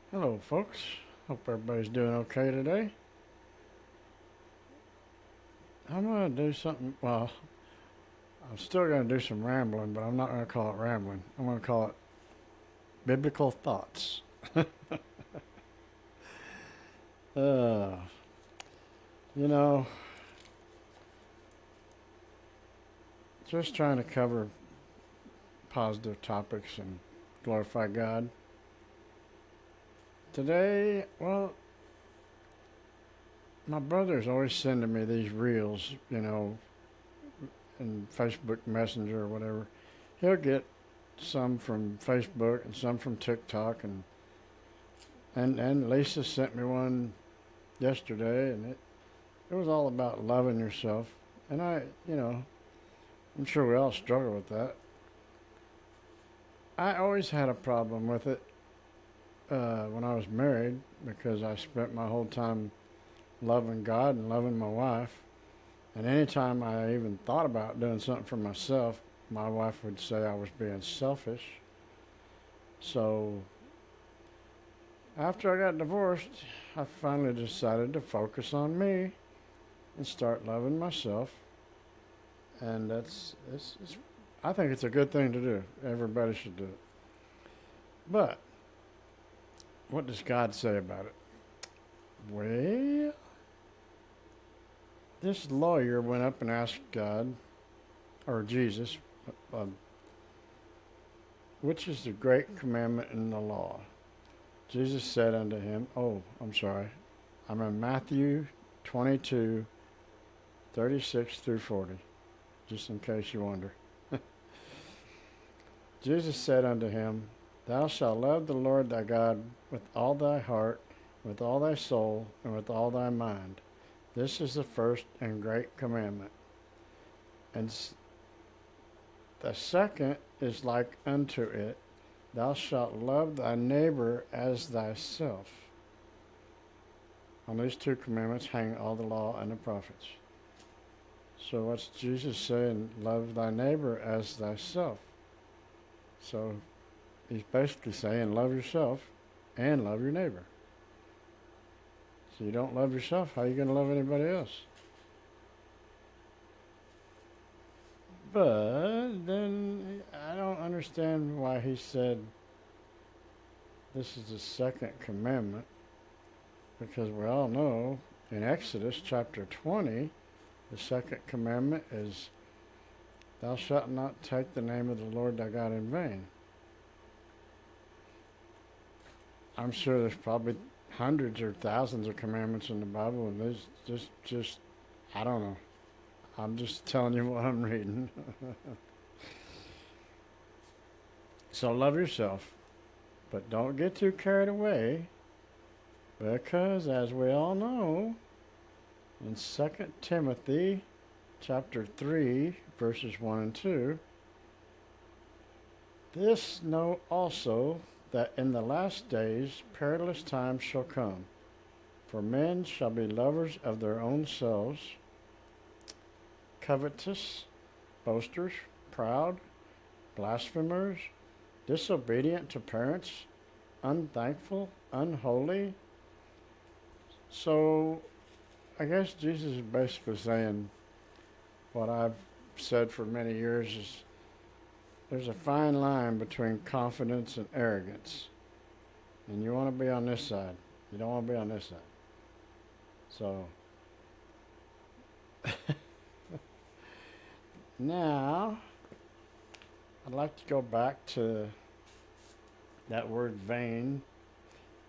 Hello, folks. Hope everybody's doing okay today. I'm going to do something. Well, I'm still going to do some rambling, but I'm not going to call it rambling. I'm going to call it biblical thoughts. Uh, you know, just trying to cover positive topics and glorify God. Today, well, my brother's always sending me these reels, in Facebook Messenger or whatever. He'll get some from Facebook and some from TikTok, and Lisa sent me one yesterday, and it was all about loving yourself. And I'm sure we all struggle with that. I always had a problem with it when I was married because I spent my whole time loving God and loving my wife. And anytime I even thought about doing something for myself, my wife would say I was being selfish. So after I got divorced, I finally decided to focus on me and start loving myself. And I think it's a good thing to do. Everybody should do it. But what does God say about it? Well, this lawyer went up and asked God, or Jesus, uh, which is the great commandment in the law? Jesus said unto him, oh, I'm sorry. I'm in Matthew 22, 36 through 40, just in case you wonder. Jesus said unto him, Thou shalt love the Lord thy God with all thy heart, with all thy soul, and with all thy mind. This is the first and great commandment. And the second is like unto it, Thou shalt love thy neighbor as thyself. On these two commandments hang all the law and the prophets. So what's Jesus saying? Love thy neighbor as thyself. So he's basically saying love yourself and love your neighbor. So you don't love yourself, how are you going to love anybody else? But then I don't understand why he said this is the second commandment, because we all know in Exodus chapter 20, the second commandment is, Thou shalt not take the name of the Lord thy God in vain. I'm sure there's probably hundreds or thousands of commandments in the Bible, and there's just I don't know. I'm just telling you what I'm reading. So love yourself, but don't get too carried away, because as we all know, in 2 Timothy chapter 3, verses 1 and 2, this know also that in the last days perilous times shall come. For men shall be lovers of their own selves, covetous, boasters, proud, blasphemers, disobedient to parents, unthankful, unholy. So I guess Jesus is basically saying what I've said for many years is there's a fine line between confidence and arrogance. And you want to be on this side. You don't want to be on this side. So now I'd like to go back to that word vain.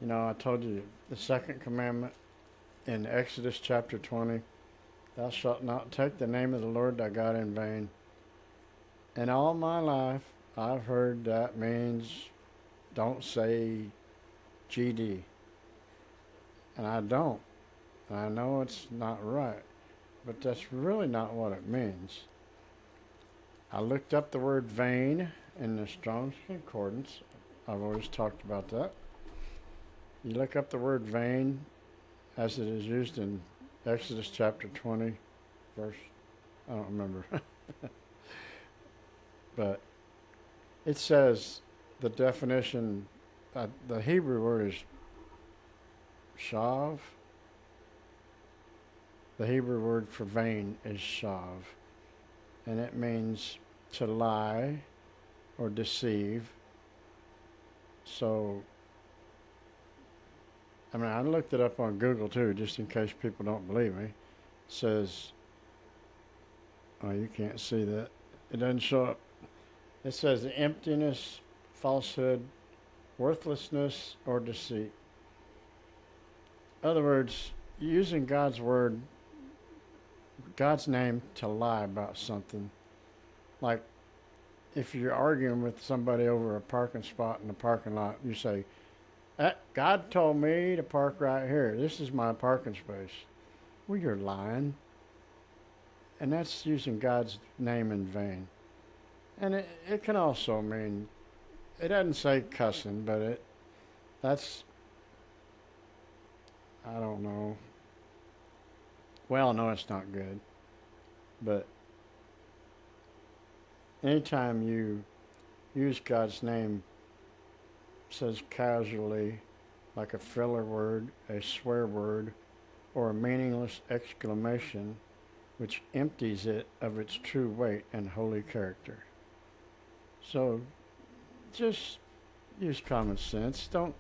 I told you the second commandment in Exodus chapter 20, Thou shalt not take the name of the Lord thy God in vain. And all my life, I've heard that means don't say GD. And I don't. And I know it's not right. But that's really not what it means. I looked up the word vain in the Strong's Concordance. I've always talked about that. You look up the word vain as it is used in Exodus chapter 20, verse, I don't remember. But it says the definition, the Hebrew word is shav. The Hebrew word for vain is shav, and it means to lie or deceive. So, I mean, I looked it up on Google too, just in case people don't believe me. It says, oh, you can't see that. It doesn't show up. It says emptiness, falsehood, worthlessness, or deceit. In other words, using God's word, God's name to lie about something. Like if you're arguing with somebody over a parking spot in the parking lot, you say, God told me to park right here. This is my parking space. Well, you're lying. And that's using God's name in vain. And it can also mean, it doesn't say cussing, but that's, I don't know. Well, no, it's not good. But anytime you use God's name, says casually, like a filler word, a swear word, or a meaningless exclamation, which empties it of its true weight and holy character. So just use common sense. Don't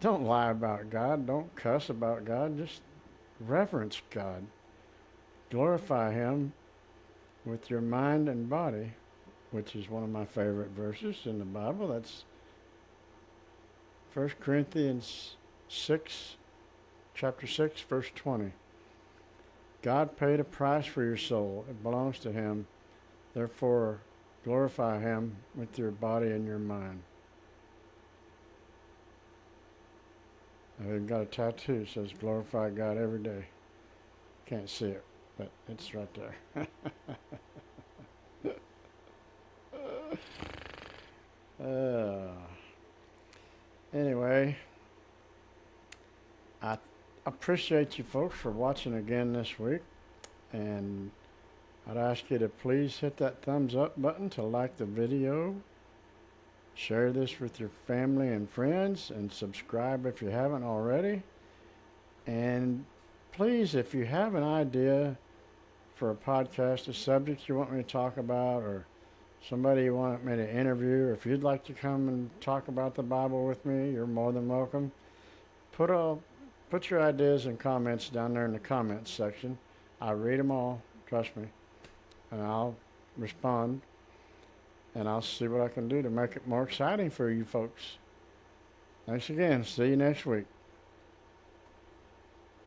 lie about God. Don't cuss about God. Just reverence God. Glorify Him with your mind and body, which is one of my favorite verses in the Bible. That's 1 Corinthians 6, chapter 6, verse 20. God paid a price for your soul. It belongs to Him. Therefore, glorify Him with your body and your mind. I've even got a tattoo that says glorify God every day. Can't see it, but it's right there. Anyway, I appreciate you folks for watching again this week, and I'd ask you to please hit that thumbs up button to like the video, share this with your family and friends, and subscribe if you haven't already. And please, if you have an idea for a podcast, a subject you want me to talk about, or somebody you want me to interview, or if you'd like to come and talk about the Bible with me, you're more than welcome. Put your ideas and comments down there in the comments section. I read them all, trust me, and I'll respond, and I'll see what I can do to make it more exciting for you folks. Thanks again. See you next week.